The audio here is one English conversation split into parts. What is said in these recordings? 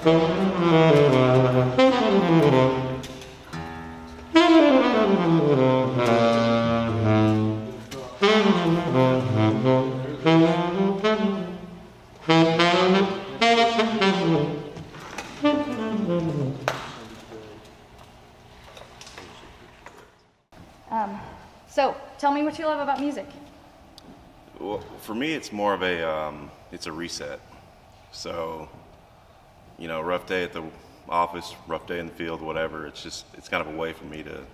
So, tell me what you love about music. Well, for me, it's more of a, it's a reset. So, you know, rough day at the office, rough day in the field, whatever. It's kind of a way for me to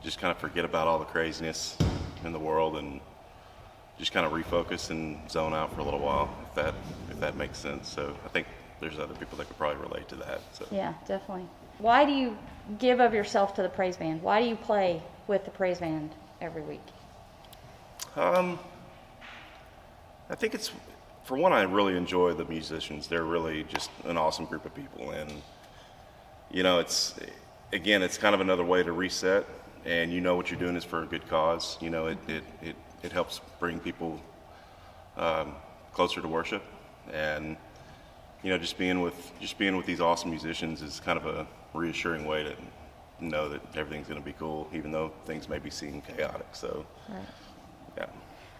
just kind of forget about all the craziness in the world and just kind of refocus and zone out for a little while, if that makes sense. So I think there's other people that could probably relate to that. So. Yeah, definitely. Why do you give of yourself to the praise band? Why do you play with the praise band every week? I think it's, for one, I really enjoy the musicians. They're really just an awesome group of people. And, you know, it's kind of another way to reset. And you know what you're doing is for a good cause. You know, it helps bring people closer to worship. And, you know, just being with these awesome musicians is kind of a reassuring way to know that everything's going to be cool, even though things may be seem chaotic. So, right. Yeah.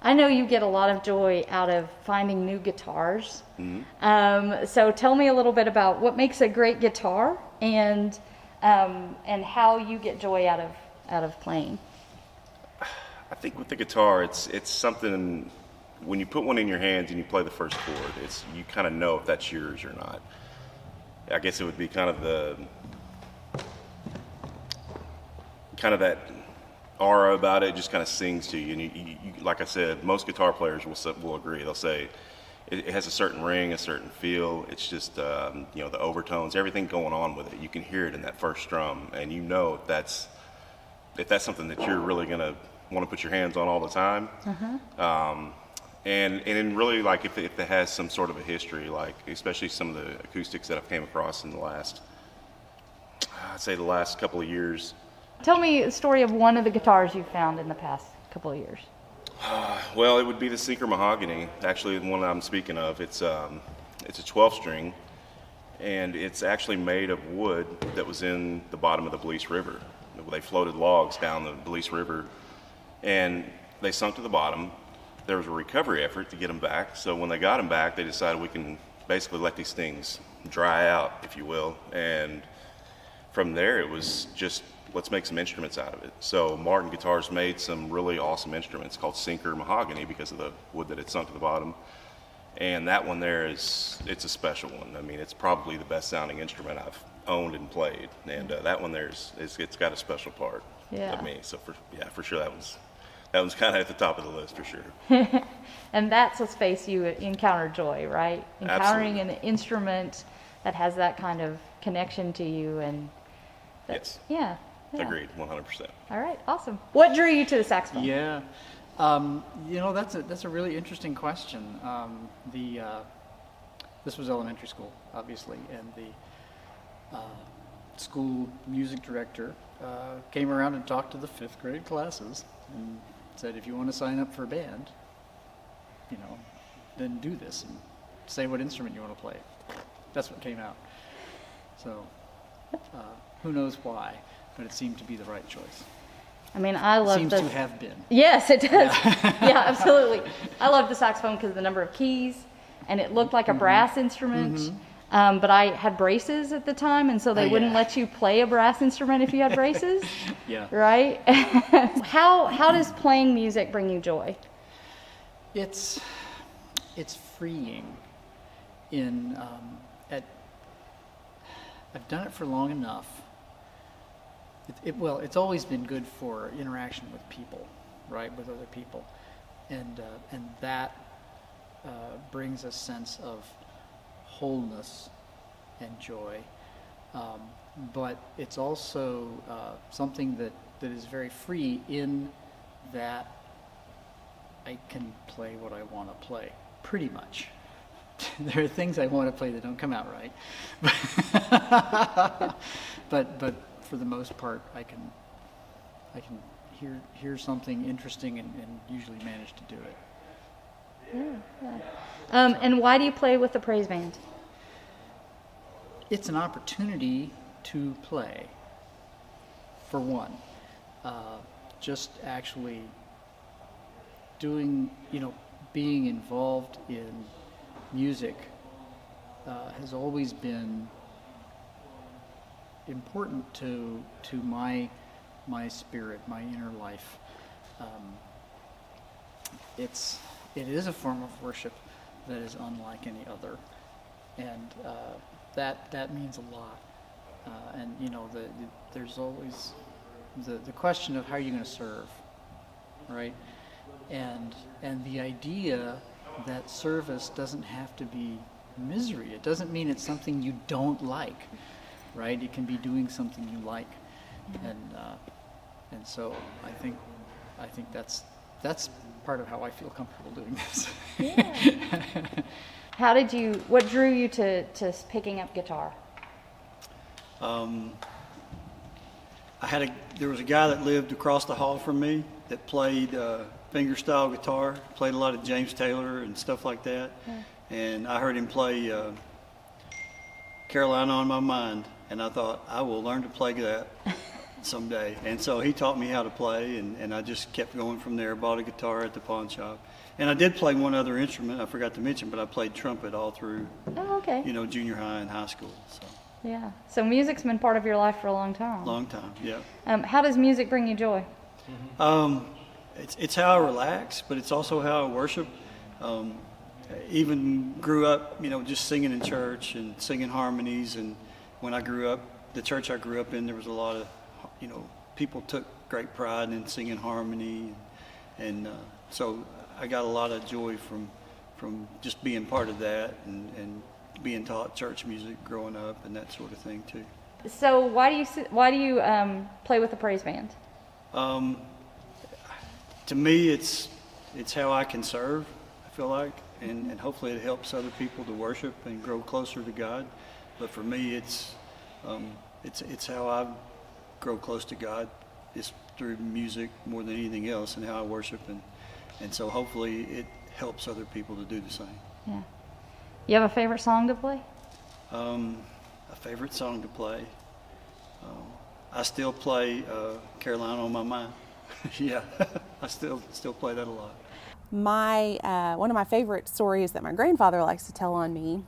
I know you get a lot of joy out of finding new guitars. Mm-hmm. So tell me a little bit about what makes a great guitar and how you get joy out of playing. I think with the guitar, it's something, when you put one in your hands and you play the first chord, you kind of know if that's yours or not. I guess it would be kind of that aura about it, just kind of sings to you. And you, like I said, most guitar players will agree. They'll say it has a certain ring, a certain feel. It's just you know, the overtones, everything going on with it. You can hear it in that first strum, and you know if that's something that you're really gonna want to put your hands on all the time. Uh-huh. And really, like, if it has some sort of a history, like especially some of the acoustics that I've came across in the last couple of years. Tell me a story of one of the guitars you've found in the past couple of years. Well, it would be the Sinker Mahogany, actually the one I'm speaking of. It's a 12-string, and it's actually made of wood that was in the bottom of the Belize River. They floated logs down the Belize River, and they sunk to the bottom. There was a recovery effort to get them back, so when they got them back, they decided we can basically let these things dry out, if you will, and from there it was just, let's make some instruments out of it. So Martin Guitars made some really awesome instruments called Sinker Mahogany because of the wood that had sunk to the bottom. And that one there it's a special one. I mean, it's probably the best sounding instrument I've owned and played. And that one it's got a special part of me. So for sure that one's kind of at the top of the list for sure. And that's a space you encounter joy, right? Encountering Absolutely. an instrument that has that kind of connection to you, and Yes. Yeah. Agreed, 100%. All right, awesome. What drew you to the saxophone? Yeah, you know, that's a really interesting question. This was elementary school, obviously, and the school music director came around and talked to the 5th grade classes and said, if you want to sign up for a band, you know, then do this and say what instrument you want to play. That's what came out. So who knows why, but it seemed to be the right choice. I mean, I love Seems to have been. Yes, it does. Yeah, absolutely. I love the saxophone because of the number of keys, and it looked like a brass instrument. But I had braces at the time, and so they wouldn't let you play a brass instrument if you had braces. Yeah. Right? How does playing music bring you joy? It's freeing. I've done it for long enough. It's always been good for interaction with people, right, with other people, and that brings a sense of wholeness and joy. But it's also something that is very free in that I can play what I want to play, pretty much. There are things I want to play that don't come out right, but for the most part, I can hear something interesting and usually manage to do it. Yeah. And why do you play with the praise band? it's an opportunity to play, for one. Just actually doing, being involved in music has always been important to my spirit, my inner life. It is a form of worship that is unlike any other, and that means a lot. And there's always the question of how are you going to serve, right? And the idea that service doesn't have to be misery. It doesn't mean it's something you don't like, right? It can be doing something you like, and so I think that's part of how I feel comfortable doing this. Yeah. What drew you to picking up guitar? There was a guy that lived across the hall from me that played fingerstyle guitar, played a lot of James Taylor and stuff like that. Yeah. And I heard him play Carolina on My Mind, and I thought, I will learn to play that someday. And so he taught me how to play, and I just kept going from there, bought a guitar at the pawn shop. And I did play one other instrument I forgot to mention, but I played trumpet all through, junior high and high school. So. Yeah. So music's been part of your life for a long time. Long time, yeah. How does music bring you joy? It's how I relax, but it's also how I worship. Even grew up, just singing in church and singing harmonies. And when I grew up, the church I grew up in, there was a lot of, people took great pride in singing harmony. And so I got a lot of joy from just being part of that and being taught church music growing up and that sort of thing too. So why do you play with the praise band? To me, it's how I can serve, I feel like, and hopefully it helps other people to worship and grow closer to God. But for me, it's how I grow close to God is through music more than anything else, and how I worship, and so hopefully it helps other people to do the same. Yeah. You have a favorite song to play? A favorite song to play? I still play Carolina on My Mind. Yeah, I still play that a lot. One of my favorite stories that my grandfather likes to tell on me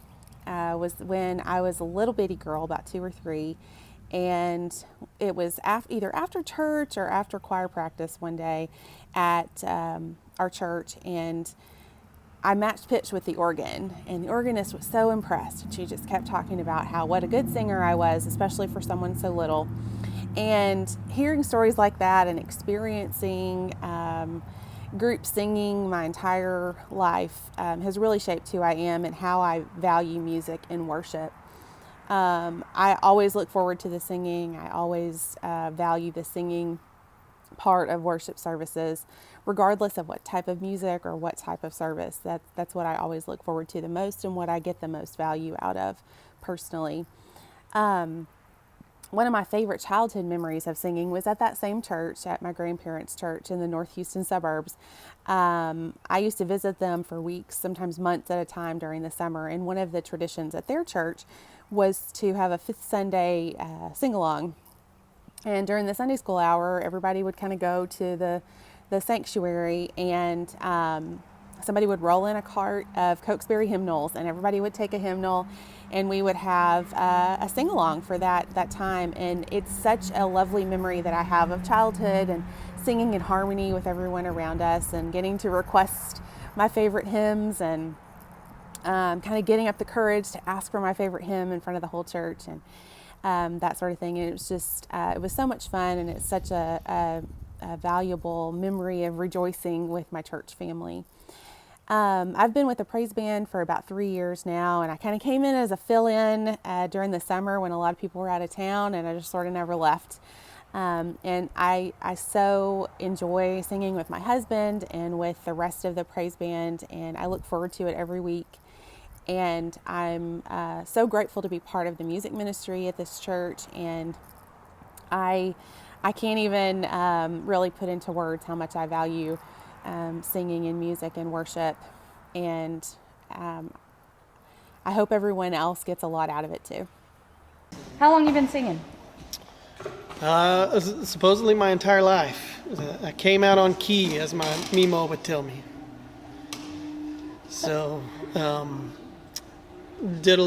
was when I was a little bitty girl, about 2 or 3, and it was either after church or after choir practice one day at our church, and I matched pitch with the organ, and the organist was so impressed, and she just kept talking about what a good singer I was, especially for someone so little. And hearing stories like that and experiencing group singing my entire life has really shaped who I am and how I value music and worship. I always look forward to the singing. I always value the singing part of worship services, regardless of what type of music or what type of service. That's what I always look forward to the most and what I get the most value out of personally. One of my favorite childhood memories of singing was at that same church, at my grandparents' church in the North Houston suburbs. I used to visit them for weeks, sometimes months at a time during the summer, and one of the traditions at their church was to have a fifth Sunday sing-along. And during the Sunday school hour, everybody would kind of go to the sanctuary, and somebody would roll in a cart of Cokesbury hymnals, and everybody would take a hymnal, and we would have a sing-along for that time. And it's such a lovely memory that I have of childhood and singing in harmony with everyone around us and getting to request my favorite hymns and kind of getting up the courage to ask for my favorite hymn in front of the whole church and that sort of thing. And it was just, it was so much fun, and it's such a valuable memory of rejoicing with my church family. I've been with the praise band for about 3 years now, and I kind of came in as a fill-in during the summer when a lot of people were out of town, and I just sort of never left. And I so enjoy singing with my husband and with the rest of the praise band, and I look forward to it every week. And I'm so grateful to be part of the music ministry at this church, and I can't even really put into words how much I value singing and music and worship, and I hope everyone else gets a lot out of it too. How long you been singing? Supposedly my entire life. I came out on key, as my Mimo would tell me. So, did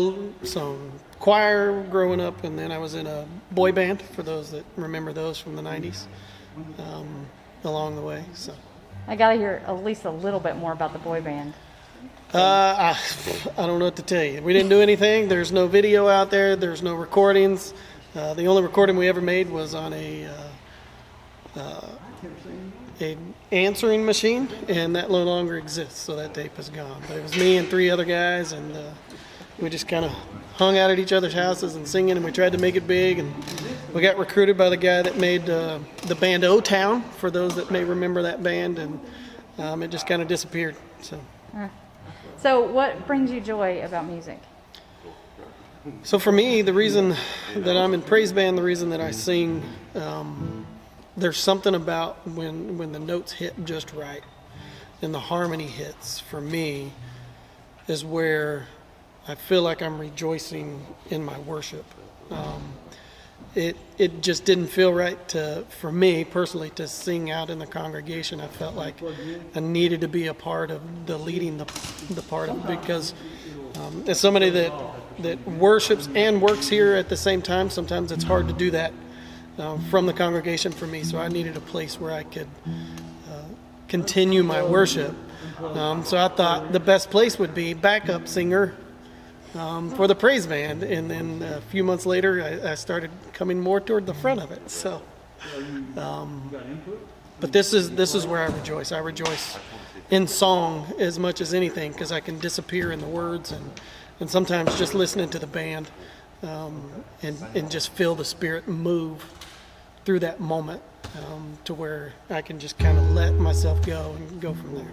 some choir growing up, and then I was in a boy band, for those that remember those from the 90s, along the way. So, I got to hear at least a little bit more about the boy band. I don't know what to tell you. We didn't do anything. There's no video out there. There's no recordings. The only recording we ever made was on a answering machine, and that no longer exists, so that tape is gone. But it was me and 3 other guys, and we just kind of hung out at each other's houses and singing, and we tried to make it big. And we got recruited by the guy that made the band O-Town, for those that may remember that band, and it just kind of disappeared. So what brings you joy about music? So for me, the reason that I'm in praise band, the reason that I sing, there's something about when the notes hit just right and the harmony hits, for me, is where I feel like I'm rejoicing in my worship. It just didn't feel right for me personally to sing out in the congregation. I felt like I needed to be a part of the leading the part of it, because as somebody that worships and works here at the same time, sometimes it's hard to do that from the congregation for me. So I needed a place where I could continue my worship. So I thought the best place would be backup singer for the praise band, and then a few months later I started coming more toward the front of it. So, but this is where I rejoice. I rejoice in song as much as anything, because I can disappear in the words, and sometimes just listening to the band and just feel the Spirit move through that moment, to where I can just kind of let myself go and go from there.